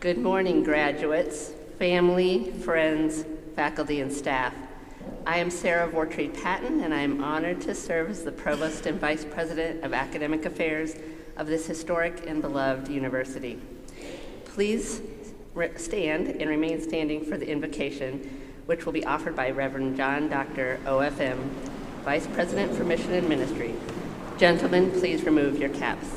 Good morning, graduates, family, friends, faculty, and staff. I am Sarah Vortreed-Patton, and I am honored to serve as the Provost and Vice President of Academic Affairs of this historic and beloved university. Please stand and remain standing for the invocation, which will be offered by Reverend John Dr. OFM, Vice President for Mission and Ministry. Gentlemen, please remove your caps.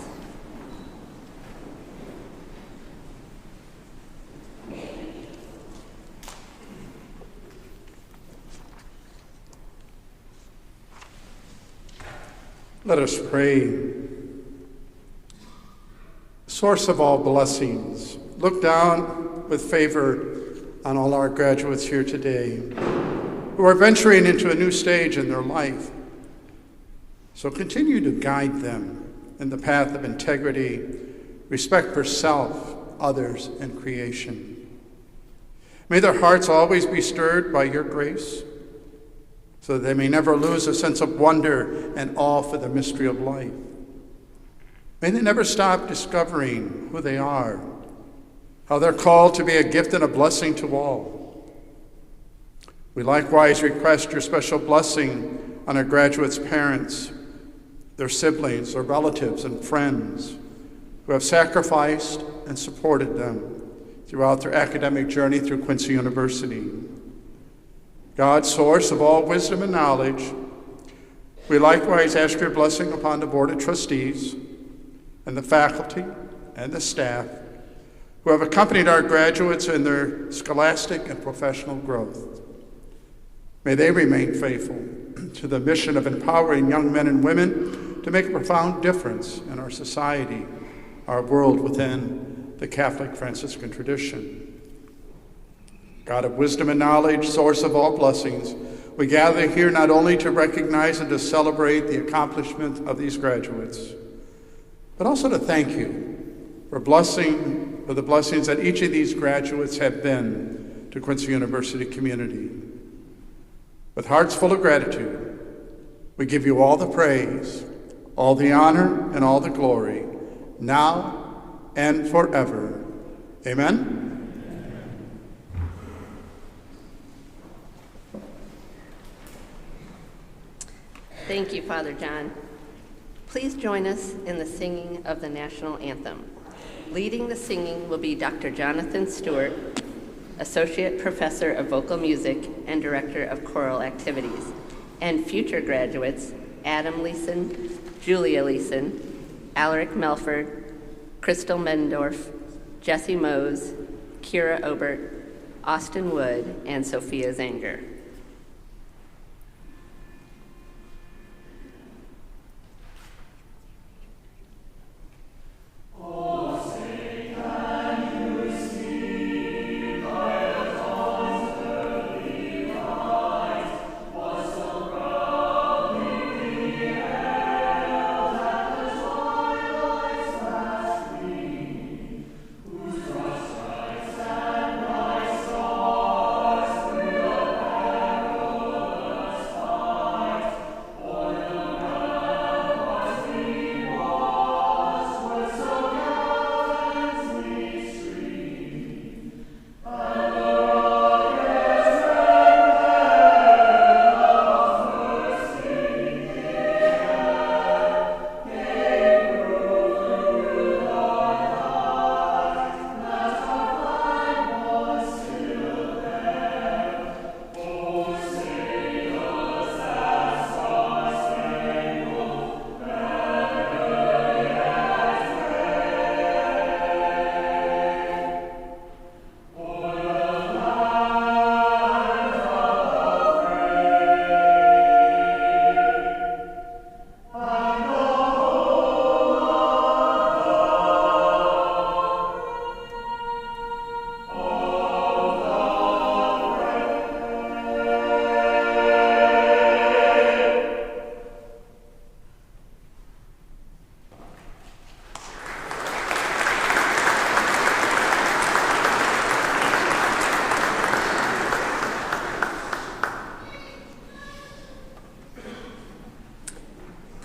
Let us pray. Source of all blessings, look down with favor on all our graduates here today who are venturing into a new stage in their life. So continue to guide them in the path of integrity, respect for self, others, and creation. May their hearts always be stirred by your grace, so that they may never lose a sense of wonder and awe for the mystery of life. May they never stop discovering who they are, how they're called to be a gift and a blessing to all. We likewise request your special blessing on our graduates' parents, their siblings, their relatives, and friends who have sacrificed and supported them throughout their academic journey through Quincy University. God, source of all wisdom and knowledge, we likewise ask your blessing upon the Board of Trustees and the faculty and the staff who have accompanied our graduates in their scholastic and professional growth. May they remain faithful to the mission of empowering young men and women to make a profound difference in our society, our world within the Catholic Franciscan tradition. God of wisdom and knowledge, source of all blessings, we gather here not only to recognize and to celebrate the accomplishment of these graduates, but also to thank you for the blessings that each of these graduates have been to Quincy University community. With hearts full of gratitude, we give you all the praise, all the honor, and all the glory, now and forever. Amen. Thank you, Father John. Please join us in the singing of the national anthem. Leading the singing will be Dr. Jonathan Stewart, Associate Professor of Vocal Music and Director of Choral Activities, and future graduates Adam Leeson, Julia Leeson, Alaric Melford, Crystal Mendorf, Jesse Mose, Kira Obert, Austin Wood, and Sophia Zanger.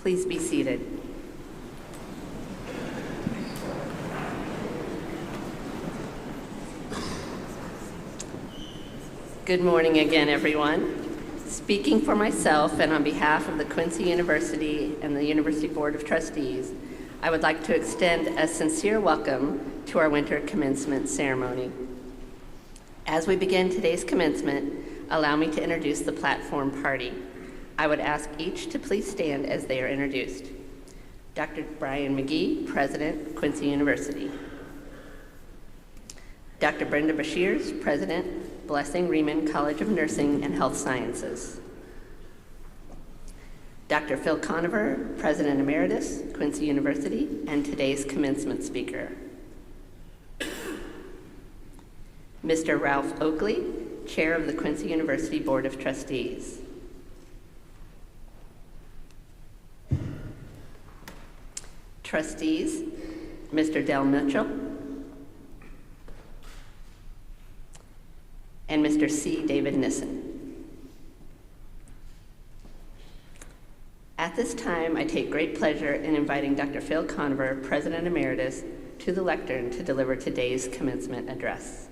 Please be seated. Good morning again, everyone. Speaking for myself and on behalf of the Quincy University and the University Board of Trustees, I would like to extend a sincere welcome to our winter commencement ceremony. As we begin today's commencement, allow me to introduce the platform party. I would ask each to please stand as they are introduced. Dr. Brian McGee, President, Quincy University. Dr. Brenda Bashirs, President, Blessing Riemann College of Nursing and Health Sciences. Dr. Phil Conover, President Emeritus, Quincy University, and today's commencement speaker. Mr. Ralph Oakley, Chair of the Quincy University Board of Trustees. Trustees, Mr. Del Mitchell and Mr. C. David Nissen. At this time, I take great pleasure in inviting Dr. Phil Conover, President Emeritus, to the lectern to deliver today's commencement address.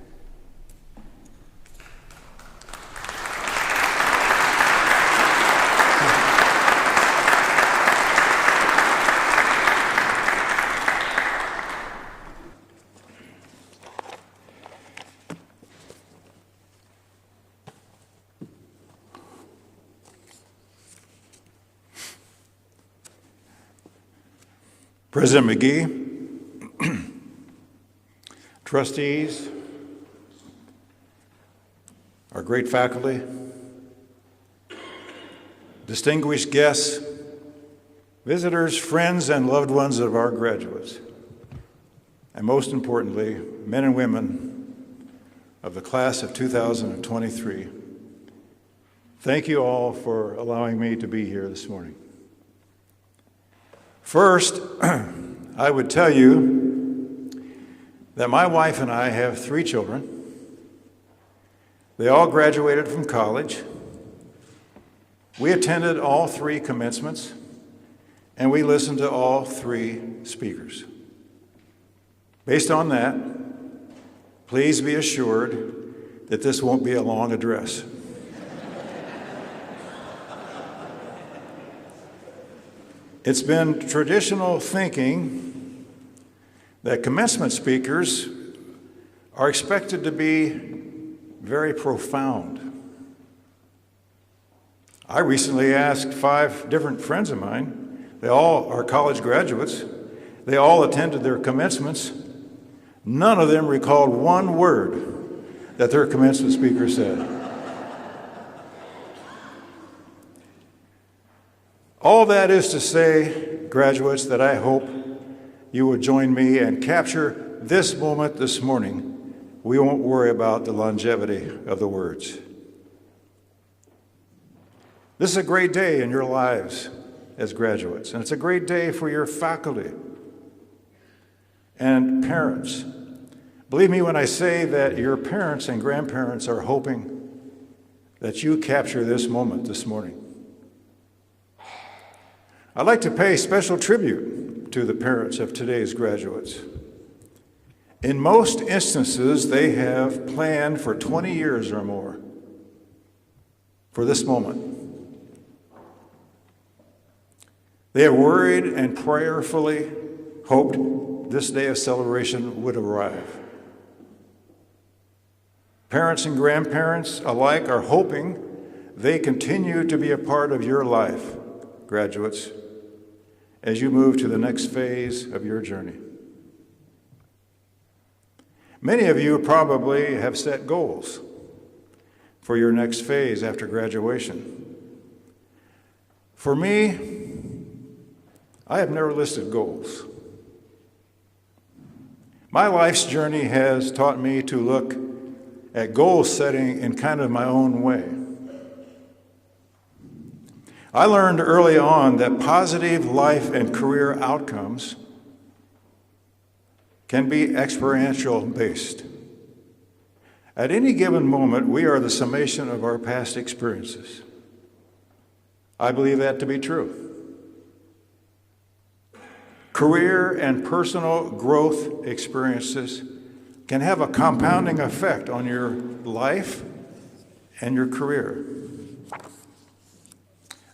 President McGee, trustees, our great faculty, distinguished guests, visitors, friends, and loved ones of our graduates, and most importantly, men and women of the class of 2023. Thank you all for allowing me to be here this morning. First, I would tell you that my wife and I have 3 children. They all graduated from college. We attended all 3 commencements, and we listened to all 3 speakers. Based on that, please be assured that this won't be a long address. It's been traditional thinking that commencement speakers are expected to be very profound. I recently asked 5 different friends of mine. They all are college graduates. They all attended their commencements. None of them recalled one word that their commencement speaker said. All that is to say, graduates, that I hope you will join me and capture this moment this morning. We won't worry about the longevity of the words. This is a great day in your lives as graduates, and it's a great day for your faculty and parents. Believe me when I say that your parents and grandparents are hoping that you capture this moment this morning. I'd like to pay special tribute to the parents of today's graduates. In most instances, they have planned for 20 years or more for this moment. They have worried and prayerfully hoped this day of celebration would arrive. Parents and grandparents alike are hoping they continue to be a part of your life, graduates, as you move to the next phase of your journey. Many of you probably have set goals for your next phase after graduation. For me, I have never listed goals. My life's journey has taught me to look at goal setting in kind of my own way. I learned early on that positive life and career outcomes can be experiential based. At any given moment, we are the summation of our past experiences. I believe that to be true. Career and personal growth experiences can have a compounding effect on your life and your career.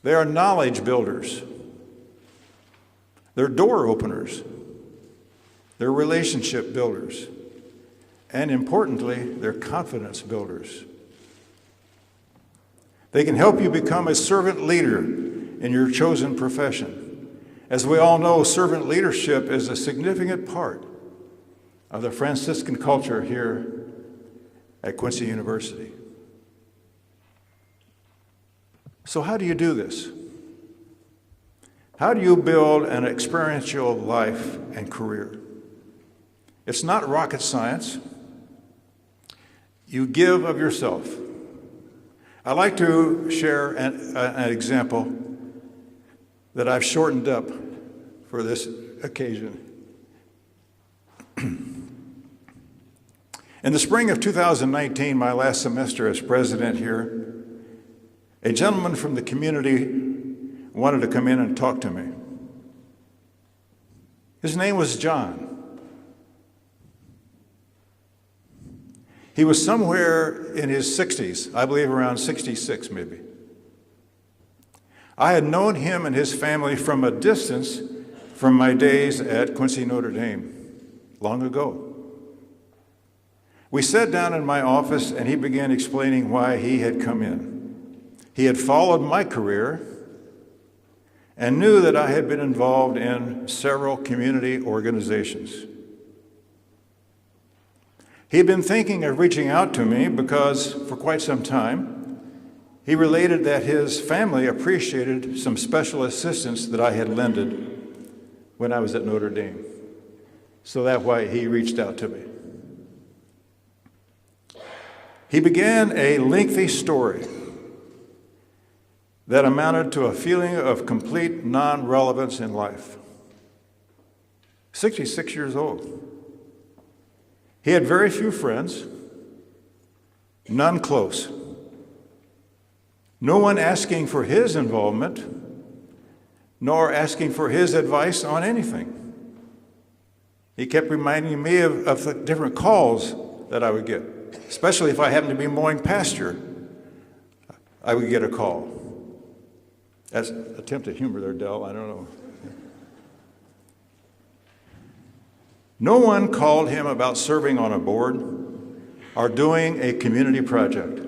They are knowledge builders. They're door openers. They're relationship builders. And importantly, they're confidence builders. They can help you become a servant leader in your chosen profession. As we all know, servant leadership is a significant part of the Franciscan culture here at Quincy University. So how do you do this? How do you build an experiential life and career? It's not rocket science. You give of yourself. I'd like to share an example that I've shortened up for this occasion. In the spring of 2019, my last semester as president here, a gentleman from the community wanted to come in and talk to me. His name was John. He was somewhere in his 60s, I believe around 66 maybe. I had known him and his family from a distance from my days at Quincy Notre Dame long ago. We sat down in my office and he began explaining why he had come in. He had followed my career and knew that I had been involved in several community organizations. He had been thinking of reaching out to me because for quite some time, he related that his family appreciated some special assistance that I had lended when I was at Notre Dame. So that's why he reached out to me. He began a lengthy story that amounted to a feeling of complete non-relevance in life. 66 years old. He had very few friends, none close. No one asking for his involvement, nor asking for his advice on anything. He kept reminding me of the different calls that I would get, especially if I happened to be mowing pasture. I would get a call. That's an attempt at humor there, Del, I don't know. No one called him about serving on a board or doing a community project.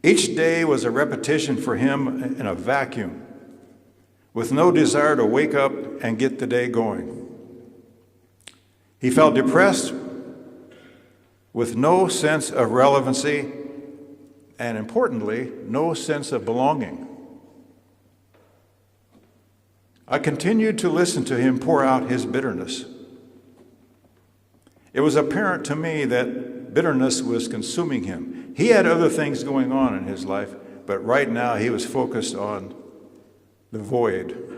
Each day was a repetition for him in a vacuum, with no desire to wake up and get the day going. He felt depressed with no sense of relevancy and, importantly, no sense of belonging. I continued to listen to him pour out his bitterness. It was apparent to me that bitterness was consuming him. He had other things going on in his life, but right now he was focused on the void.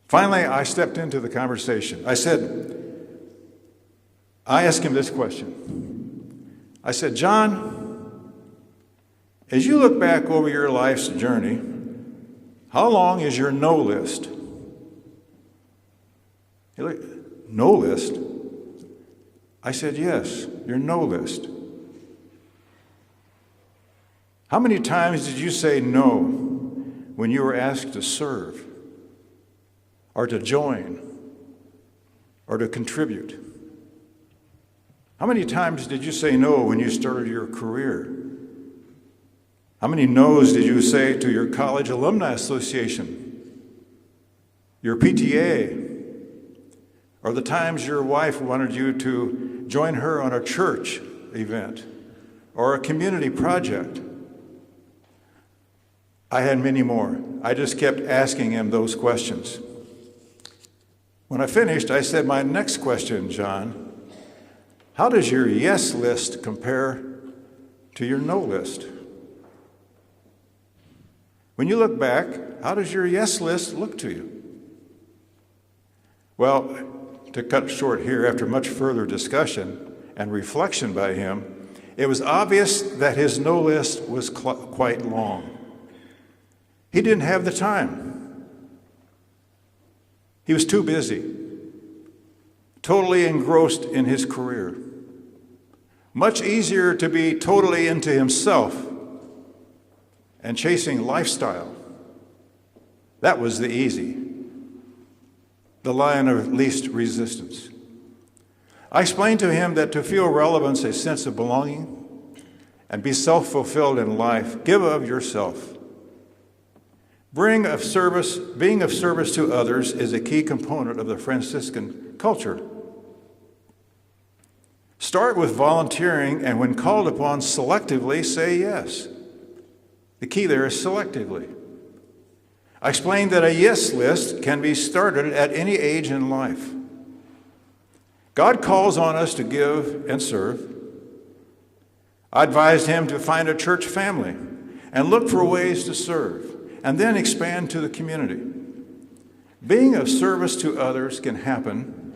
Finally, I stepped into the conversation. I asked him this question. I said, John, as you look back over your life's journey, how long is your no list? He looked, no list? I said, yes, your no list. How many times did you say no when you were asked to serve or to join or to contribute? How many times did you say no when you started your career? How many no's did you say to your college alumni association, your PTA, or the times your wife wanted you to join her on a church event or a community project? I had many more. I just kept asking him those questions. When I finished, I said, my next question, John, how does your yes list compare to your no list? When you look back, how does your yes list look to you? Well, to cut short here, after much further discussion and reflection by him, it was obvious that his no list was quite long. He didn't have the time. He was too busy, totally engrossed in his career. Much easier to be totally into himself and chasing lifestyle. That was the easy, the line of least resistance. I explained to him that to feel relevance, a sense of belonging, and be self-fulfilled in life, give of yourself. Being of service to others is a key component of the Franciscan culture. Start with volunteering, and when called upon, selectively say yes. The key there is selectively. I explained that a yes list can be started at any age in life. God calls on us to give and serve. I advised him to find a church family and look for ways to serve, and then expand to the community. Being of service to others can happen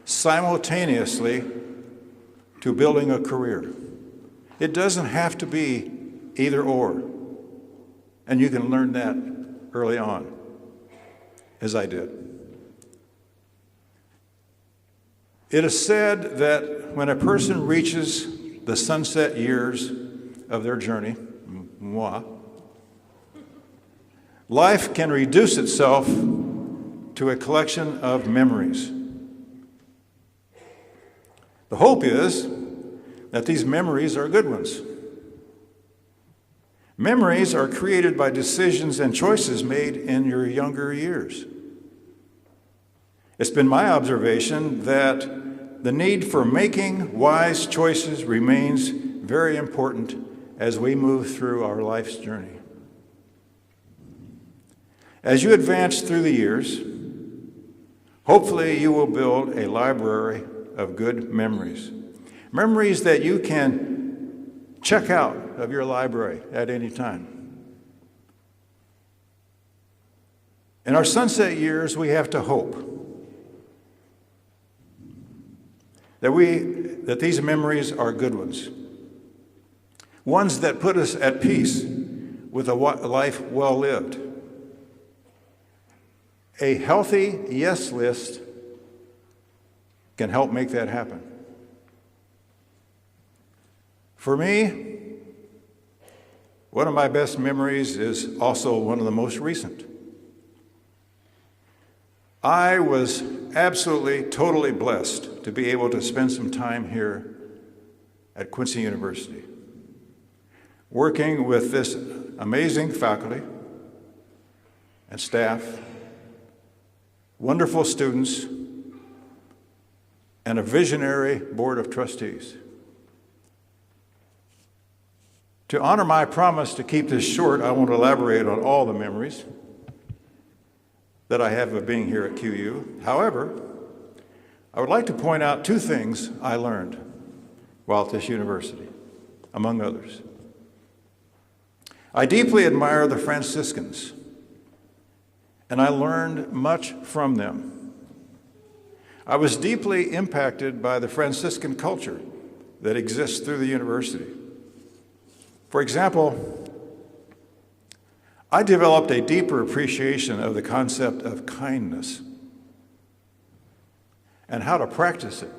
simultaneously to building a career. It doesn't have to be either or, and you can learn that early on, as I did. It is said that when a person reaches the sunset years of their journey, life can reduce itself to a collection of memories. The hope is that these memories are good ones. Memories are created by decisions and choices made in your younger years. It's been my observation that the need for making wise choices remains very important as we move through our life's journey. As you advance through the years, hopefully you will build a library of good memories. Memories that you can check out of your library at any time. In our sunset years, we have to hope that these memories are good ones that put us at peace with a life well lived. A healthy yes list can help make that happen. For me, one of my best memories is also one of the most recent. I was absolutely, totally blessed to be able to spend some time here at Quincy University, working with this amazing faculty and staff, wonderful students, and a visionary board of trustees. To honor my promise to keep this short, I won't elaborate on all the memories that I have of being here at QU. However, I would like to point out two things I learned while at this university, among others. I deeply admire the Franciscans, and I learned much from them. I was deeply impacted by the Franciscan culture that exists through the university. For example, I developed a deeper appreciation of the concept of kindness and how to practice it.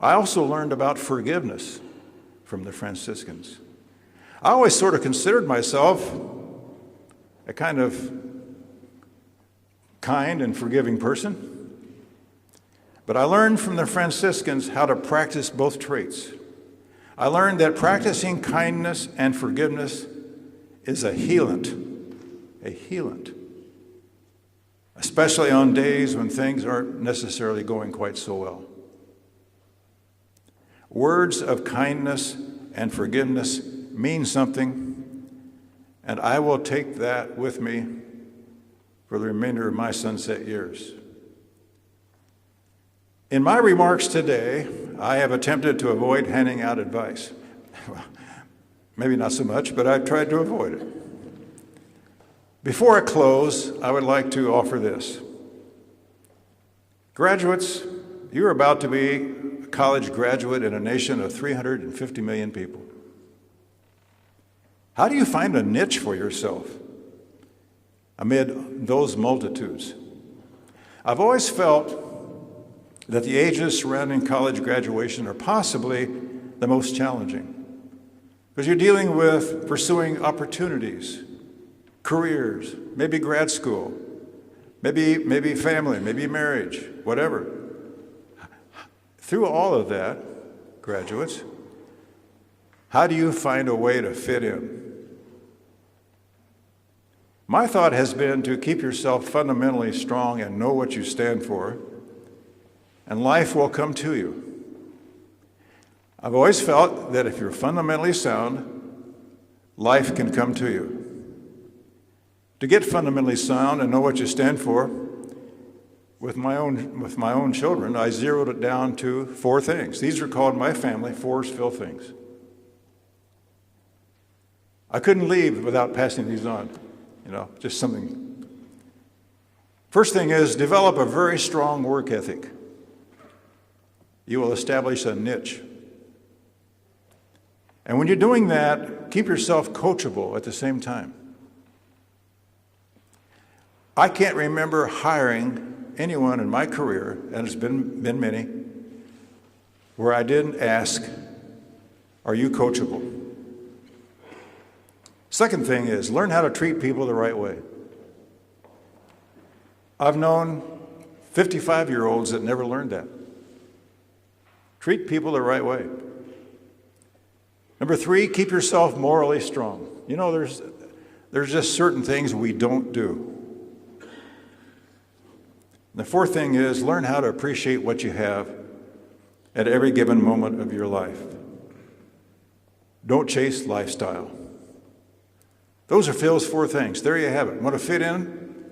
I also learned about forgiveness from the Franciscans. I always sort of considered myself a kind of kind and forgiving person, but I learned from the Franciscans how to practice both traits. I learned that practicing kindness and forgiveness is a healant, especially on days when things aren't necessarily going quite so well. Words of kindness and forgiveness mean something, and I will take that with me for the remainder of my sunset years. In my remarks today, I have attempted to avoid handing out advice. Well, maybe not so much, but I've tried to avoid it. Before I close, I would like to offer this. Graduates, you're about to be a college graduate in a nation of 350 million people. How do you find a niche for yourself amid those multitudes? I've always felt that the ages surrounding college graduation are possibly the most challenging. Because you're dealing with pursuing opportunities, careers, maybe grad school, maybe family, maybe marriage, whatever. Through all of that, graduates, how do you find a way to fit in? My thought has been to keep yourself fundamentally strong and know what you stand for, and life will come to you. I've always felt that if you're fundamentally sound, life can come to you. To get fundamentally sound and know what you stand for, with my own children, I zeroed it down to 4 things. These are called my family 4'sville things. I couldn't leave without passing these on, just something. First thing is develop a very strong work ethic. You will establish a niche. And when you're doing that, keep yourself coachable at the same time. I can't remember hiring anyone in my career, and it's been many, where I didn't ask, are you coachable? Second thing is learn how to treat people the right way. I've known 55-year-olds that never learned that. Treat people the right way. Number 3, keep yourself morally strong. There's just certain things we don't do. And the 4th thing is learn how to appreciate what you have at every given moment of your life. Don't chase lifestyle. Those are Phil's 4 things. There you have it. Want to fit in?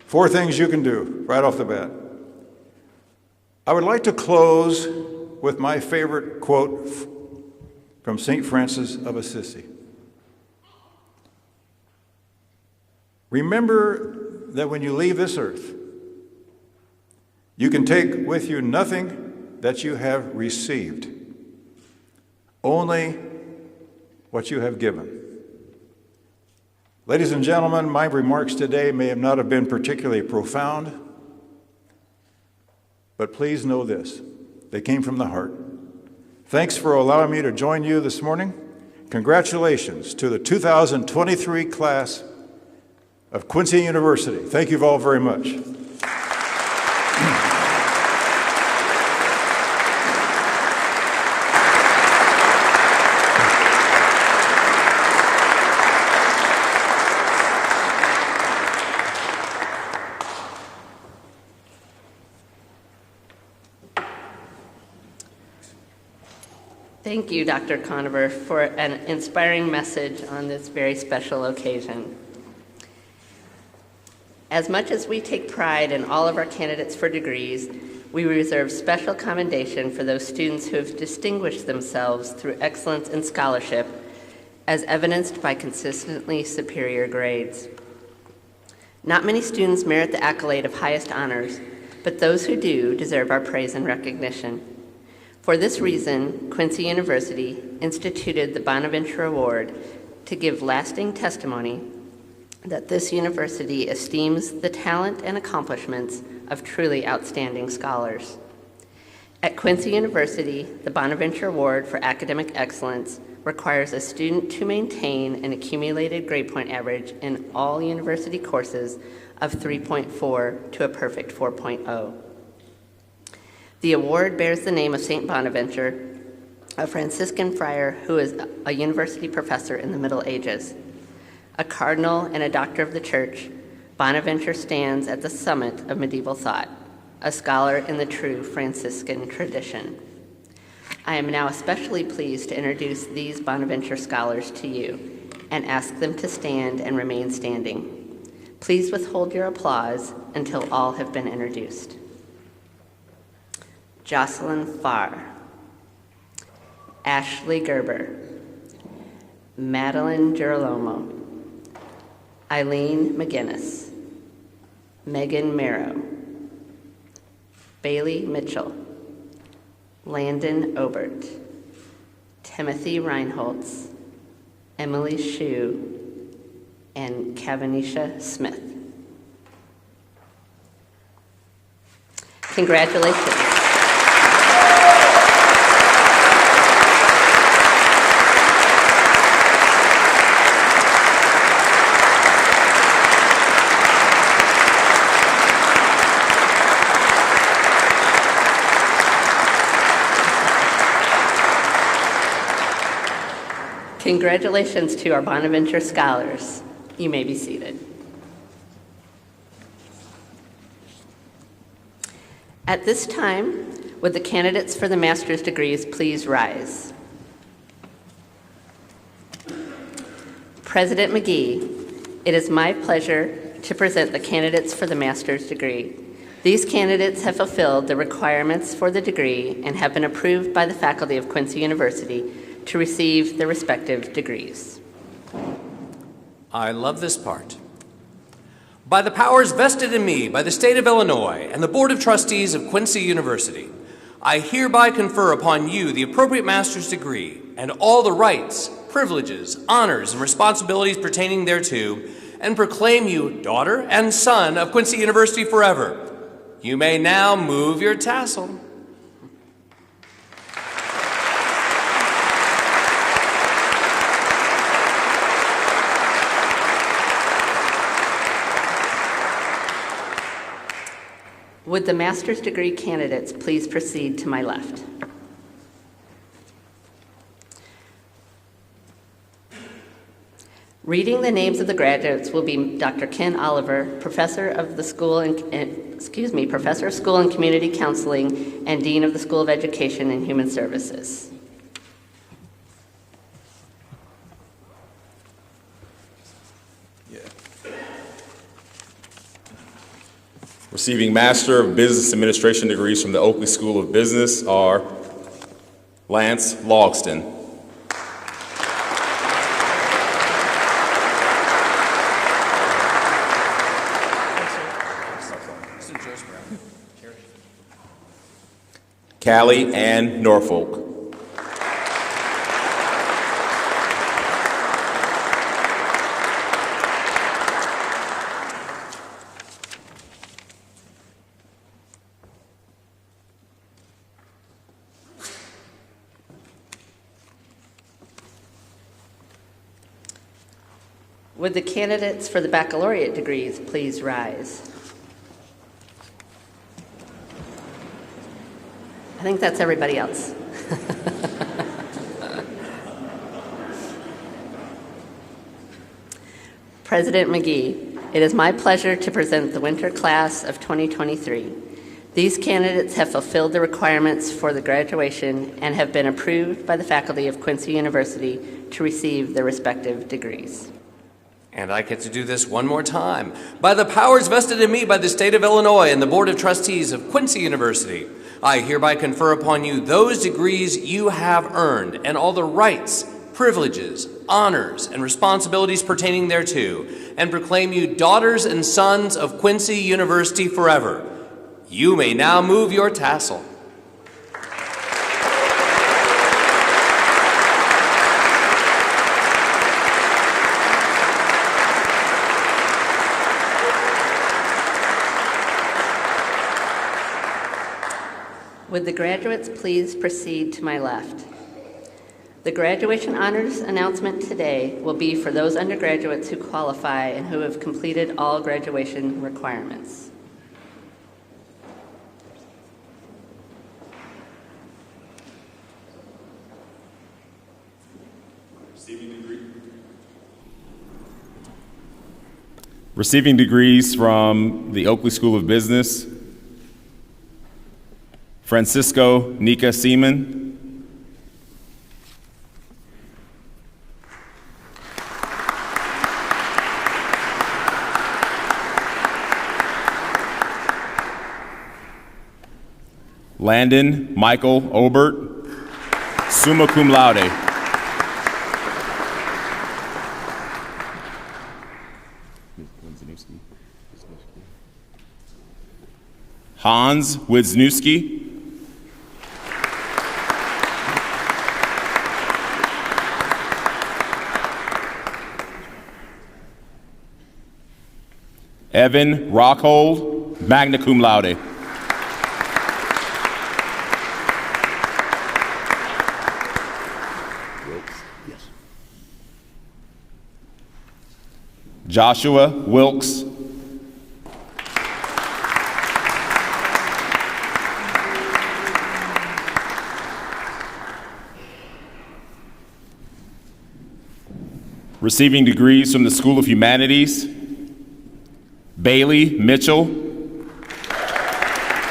4 things you can do right off the bat. I would like to close with my favorite quote from St. Francis of Assisi. Remember that when you leave this earth, you can take with you nothing that you have received, only what you have given. Ladies and gentlemen, my remarks today may not have been particularly profound, but please know this, they came from the heart. Thanks for allowing me to join you this morning. Congratulations to the 2023 class of Quincy University. Thank you all very much. Thank you, Dr. Conover, for an inspiring message on this very special occasion. As much as we take pride in all of our candidates for degrees, we reserve special commendation for those students who have distinguished themselves through excellence in scholarship, as evidenced by consistently superior grades. Not many students merit the accolade of highest honors, but those who do deserve our praise and recognition. For this reason, Quincy University instituted the Bonaventure Award to give lasting testimony that this university esteems the talent and accomplishments of truly outstanding scholars. At Quincy University, the Bonaventure Award for Academic Excellence requires a student to maintain an accumulated grade point average in all university courses of 3.4 to a perfect 4.0. The award bears the name of St. Bonaventure, a Franciscan friar who is a university professor in the Middle Ages. A cardinal and a doctor of the church, Bonaventure stands at the summit of medieval thought, a scholar in the true Franciscan tradition. I am now especially pleased to introduce these Bonaventure scholars to you and ask them to stand and remain standing. Please withhold your applause until all have been introduced. Jocelyn Farr, Ashley Gerber, Madeline Girolamo, Eileen McGinnis, Megan Merrow, Bailey Mitchell, Landon Obert, Timothy Reinholtz, Emily Shue, and Cavanisha Smith. Congratulations. Congratulations to our Bonaventure Scholars. You may be seated. At this time, would the candidates for the master's degrees please rise? President McGee, it is my pleasure to present the candidates for the master's degree. These candidates have fulfilled the requirements for the degree and have been approved by the faculty of Quincy University to receive their respective degrees. I love this part. By the powers vested in me by the state of Illinois and the Board of Trustees of Quincy University, I hereby confer upon you the appropriate master's degree and all the rights, privileges, honors, and responsibilities pertaining thereto, and proclaim you daughter and son of Quincy University forever. You may now move your tassel. Would the master's degree candidates please proceed to my left? Reading the names of the graduates will be Dr. Ken Oliver, Professor of School and Community Counseling and Dean of the School of Education and Human Services. Receiving Master of Business Administration degrees from the Oakley School of Business are Lance Logston. Callie Ann Norfolk. Would the candidates for the baccalaureate degrees please rise? I think that's everybody else. President McGee, it is my pleasure to present the winter class of 2023. These candidates have fulfilled the requirements for the graduation and have been approved by the faculty of Quincy University to receive their respective degrees. And I get to do this one more time. By the powers vested in me by the state of Illinois and the Board of Trustees of Quincy University, I hereby confer upon you those degrees you have earned and all the rights, privileges, honors, and responsibilities pertaining thereto, and proclaim you daughters and sons of Quincy University forever. You may now move your tassel. Would the graduates please proceed to my left? The graduation honors announcement today will be for those undergraduates who qualify and who have completed all graduation requirements. Receiving degrees from the Oakley School of Business, Francisco Nika Seaman. Landon Michael Obert, summa cum laude. Hans Wisniewski. Evan Rockhold, magna cum laude. Joshua Wilkes. Receiving degrees from the School of Humanities, Bailey Mitchell.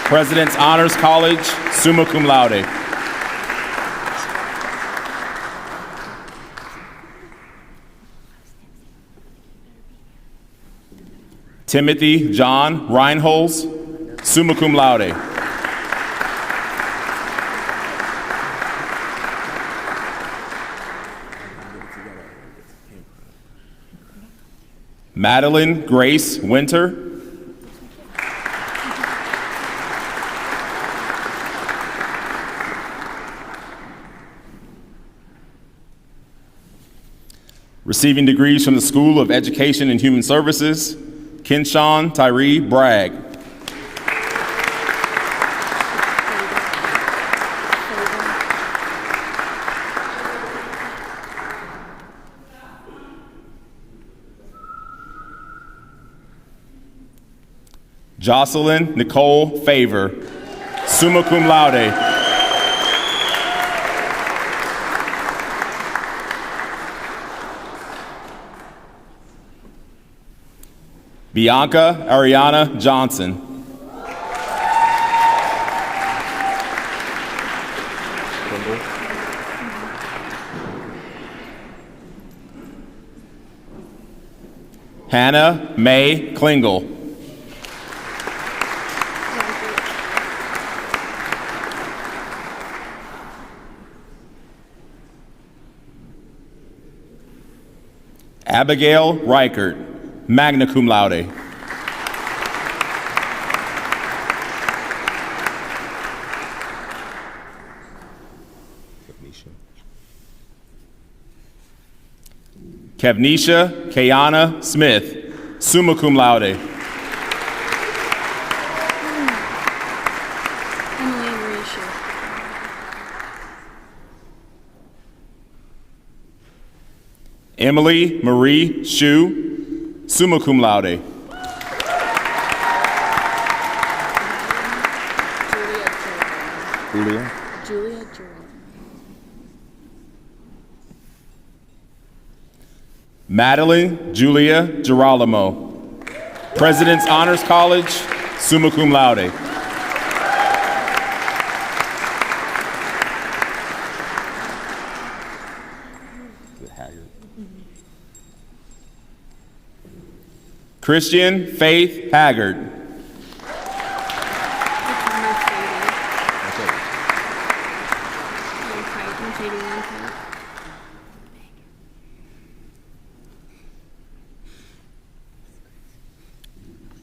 President's Honors College, summa cum laude. Timothy John Reinholz, summa cum laude. Madeline Grace Winter. Receiving degrees from the School of Education and Human Services, Kenshawn Tyree Bragg. Jocelyn Nicole Favor, summa cum laude. Bianca Ariana Johnson. Hannah May Klingel. Abigail Reichert, magna cum laude. Kevnisha Kayana Smith, summa cum laude. Emily Marie Shu, summa cum laude. Julia. Madeline Julia Girolamo, President's Honors College, summa cum laude. Christian Faith Haggard.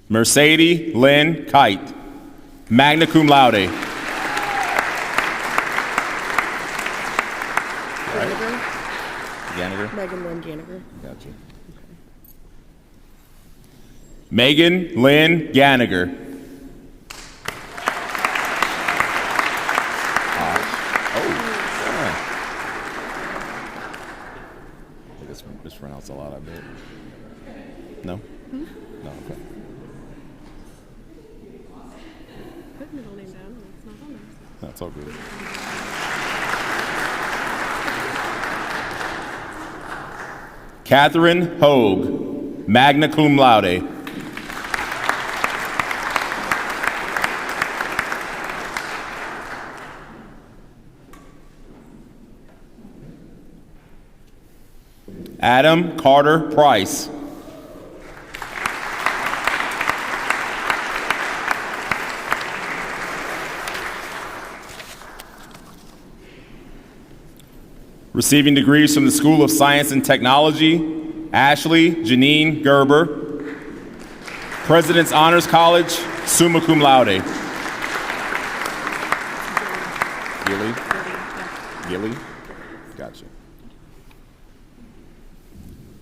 Mercedes Lynn Kite, magna cum laude. Janiger? Megan Lynn Janiger. Gotcha. Megan Lynn Ganiger. This pronounced a lot, I bet. No? No, okay. Put middle name down. It's not on there. That's all good. Catherine Hogue, magna cum laude. Adam Carter Price. Receiving degrees from the School of Science and Technology, Ashley Janine Gerber. President's Honors College, summa cum laude. Gilly? Gotcha.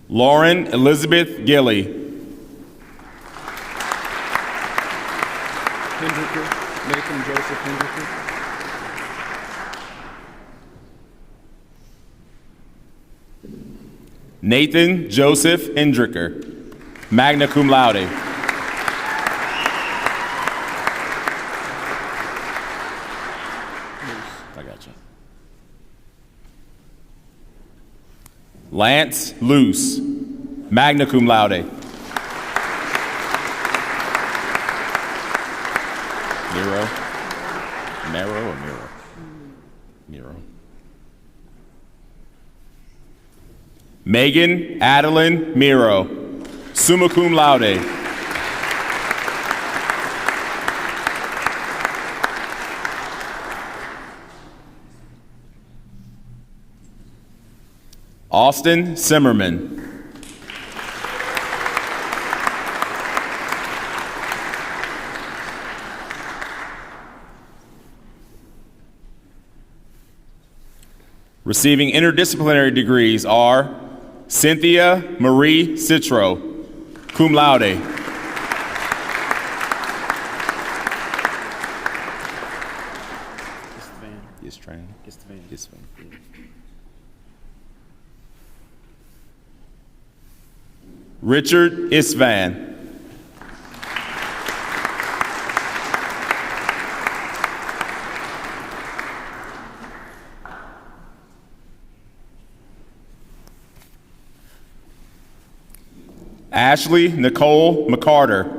Lauren Elizabeth Gilly. Hendricker, Nathan Joseph Hendricker. Nathan Joseph Hendricker, magna cum laude. I got you. Lance Luce, magna cum laude. Miro. Megan Adeline Miro, summa cum laude. Austin Simmerman. Receiving interdisciplinary degrees are Cynthia Marie Citro, cum laude. Yes, Tran. Yes, Van. Richard Isvan. Ashley Nicole McCarter.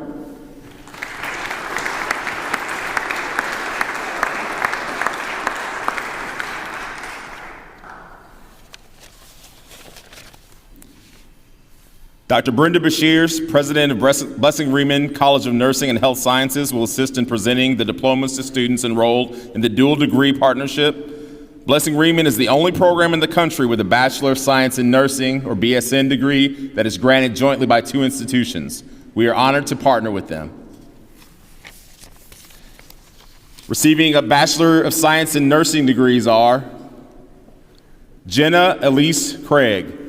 Dr. Brenda Bashirs, President of Blessing Riemann College of Nursing and Health Sciences, will assist in presenting the diplomas to students enrolled in the dual degree partnership. Blessing Riemann is the only program in the country with a Bachelor of Science in Nursing, or BSN degree, that is granted jointly by 2 institutions. We are honored to partner with them. Receiving a Bachelor of Science in Nursing degrees are Jenna Elise Craig.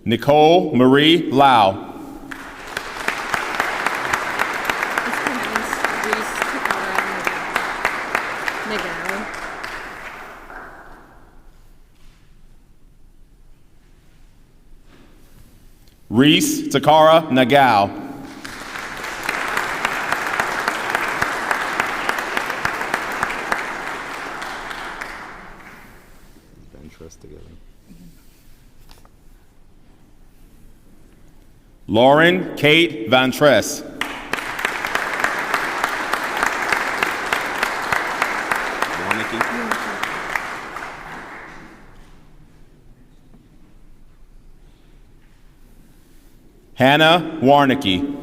Nicole Marie Lau. Reese Takara Nagao. Lauren Kate Van Tress. Hannah Warnicki.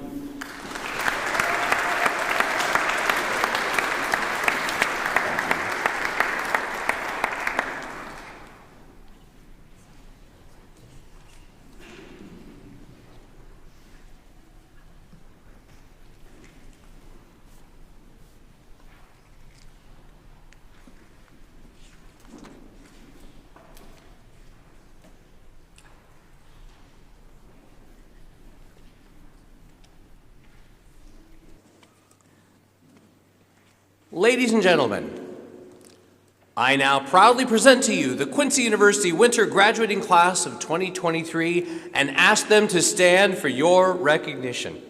Ladies and gentlemen, I now proudly present to you the Quincy University Winter Graduating Class of 2023 and ask them to stand for your recognition.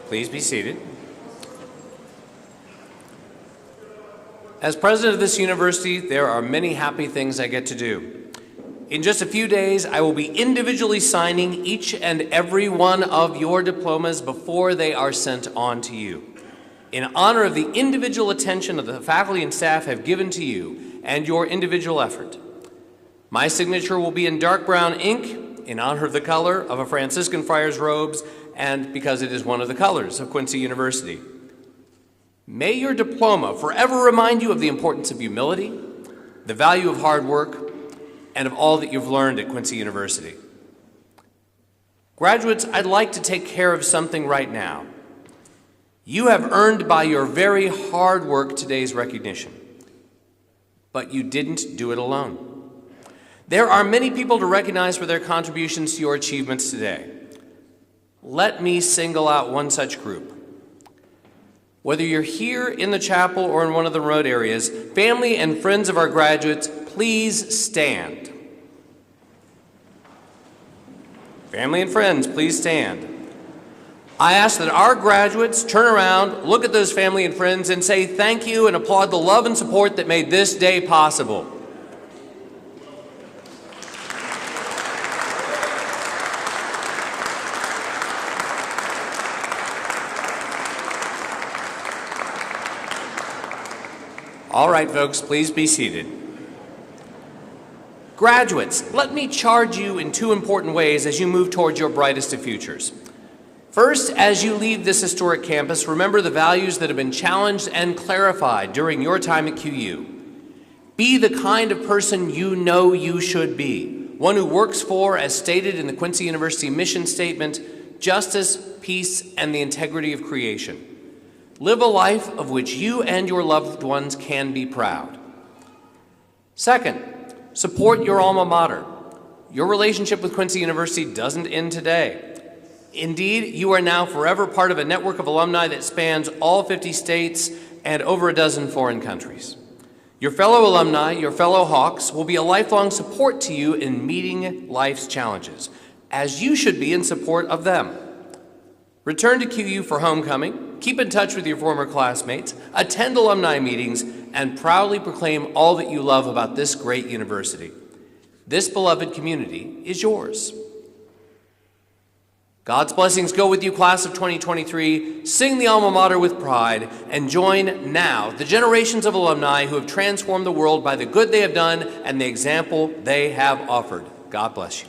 Please be seated. As president of this university, there are many happy things I get to do. In just a few days, I will be individually signing each and every one of your diplomas before they are sent on to you. In honor of the individual attention that the faculty and staff have given to you and your individual effort, my signature will be in dark brown ink in honor of the color of a Franciscan friar's robes and because it is one of the colors of Quincy University. May your diploma forever remind you of the importance of humility, the value of hard work, and of all that you've learned at Quincy University. Graduates, I'd like to take care of something right now. You have earned by your very hard work today's recognition, but you didn't do it alone. There are many people to recognize for their contributions to your achievements today. Let me single out one such group. Whether you're here in the chapel or in one of the remote areas, family and friends of our graduates, please stand. Family and friends, please stand. I ask that our graduates turn around, look at those family and friends, and say thank you and applaud the love and support that made this day possible. All right, folks, please be seated. Graduates, let me charge you in two important ways as you move towards your brightest of futures. First, as you leave this historic campus, remember the values that have been challenged and clarified during your time at QU. Be the kind of person you know you should be, one who works for, as stated in the Quincy University mission statement, justice, peace, and the integrity of creation. Live a life of which you and your loved ones can be proud. Second, support your alma mater. Your relationship with Quincy University doesn't end today. Indeed, you are now forever part of a network of alumni that spans all 50 states and over a dozen foreign countries. Your fellow alumni, your fellow Hawks, will be a lifelong support to you in meeting life's challenges, as you should be in support of them. Return to QU for homecoming, keep in touch with your former classmates, attend alumni meetings, and proudly proclaim all that you love about this great university. This beloved community is yours. God's blessings go with you, class of 2023. Sing the alma mater with pride and join now the generations of alumni who have transformed the world by the good they have done and the example they have offered. God bless you.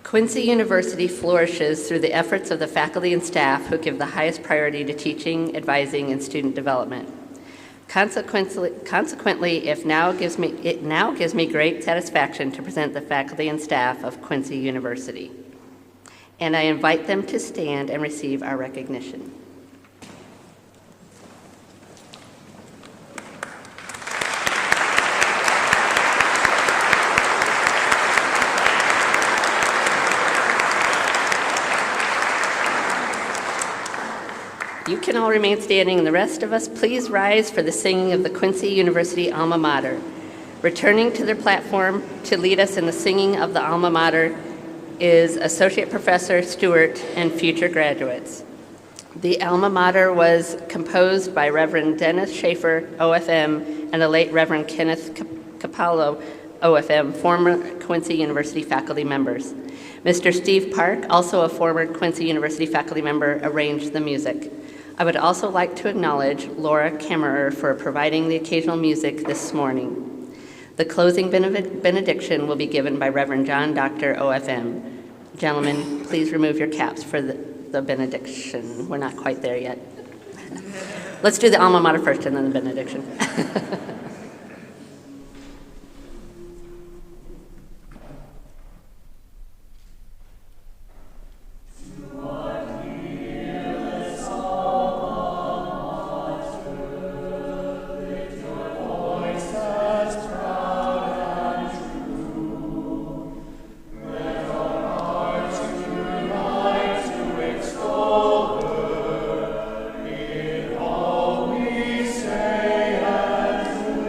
Quincy University flourishes through the efforts of the faculty and staff who give the highest priority to teaching, advising, and student development. Consequently, it now gives me great satisfaction to present the faculty and staff of Quincy University. And I invite them to stand and receive our recognition. You can all remain standing, and the rest of us, please rise for the singing of the Quincy University alma mater. Returning to their platform to lead us in the singing of the alma mater is Associate Professor Stewart and future graduates. The alma mater was composed by Reverend Dennis Schaefer, OFM, and the late Reverend Kenneth Capallo, OFM, former Quincy University faculty members. Mr. Steve Park, also a former Quincy University faculty member, arranged the music. I would also like to acknowledge Laura Kammerer for providing the occasional music this morning. The closing benediction will be given by Reverend John Doctor, OFM. Gentlemen, please remove your caps for the benediction. We're not quite there yet. Let's do the alma mater first and then the benediction. All we say and do.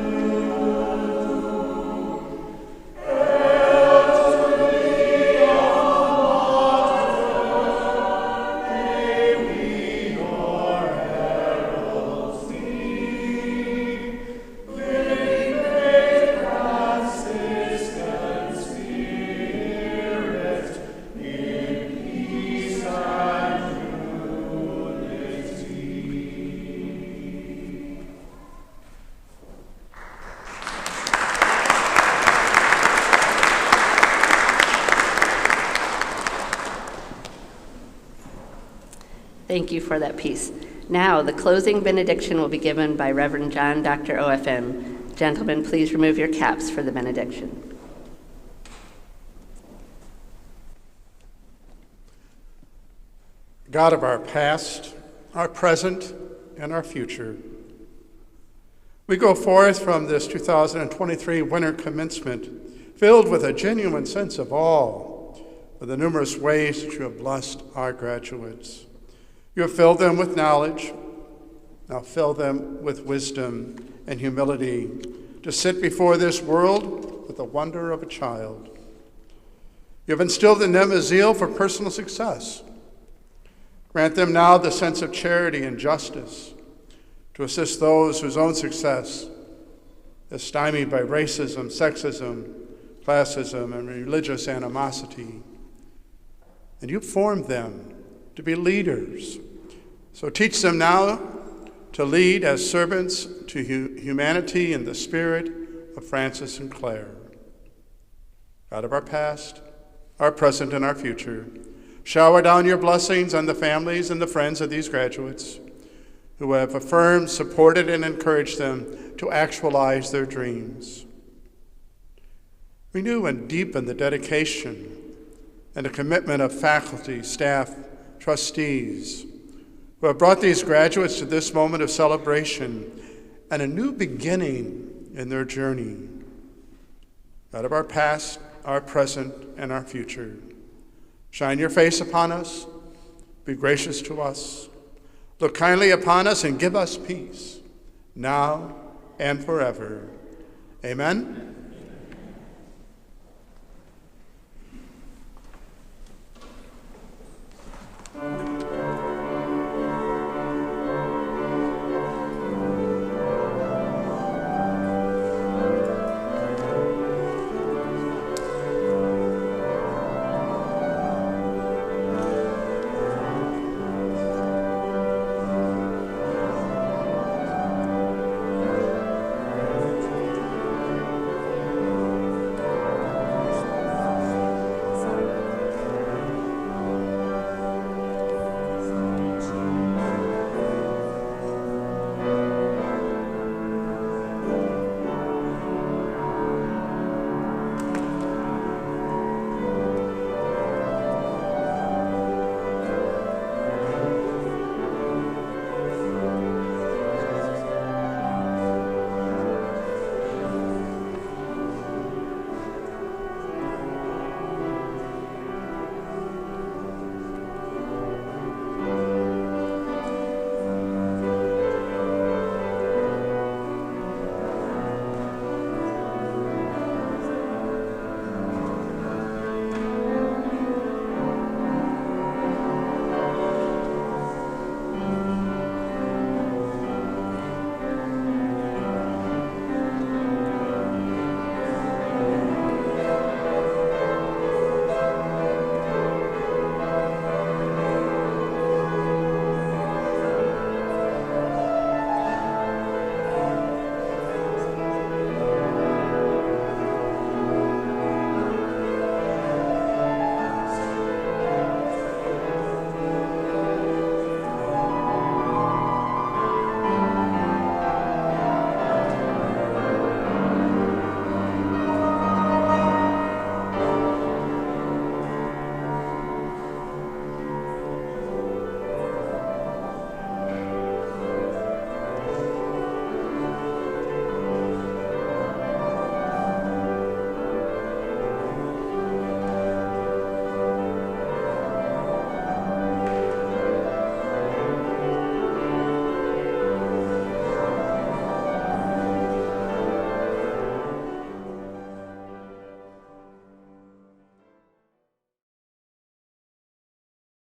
Thank you for that piece. Now, the closing benediction will be given by Reverend John, Dr. OFM. Gentlemen, please remove your caps for the benediction. God of our past, our present, and our future, we go forth from this 2023 winter commencement filled with a genuine sense of awe for the numerous ways that you have blessed our graduates. You have filled them with knowledge. Now fill them with wisdom and humility to sit before this world with the wonder of a child. You have instilled in them a zeal for personal success. Grant them now the sense of charity and justice to assist those whose own success is stymied by racism, sexism, classism, and religious animosity. And you formed them to be leaders. So teach them now to lead as servants to humanity in the spirit of Francis and Claire. God of our past, our present, and our future, shower down your blessings on the families and the friends of these graduates who have affirmed, supported, and encouraged them to actualize their dreams. Renew and deepen the dedication and the commitment of faculty, staff, trustees who have brought these graduates to this moment of celebration and a new beginning in their journey. God of our past, our present, and our future, shine your face upon us, be gracious to us, look kindly upon us, and give us peace, now and forever. Amen.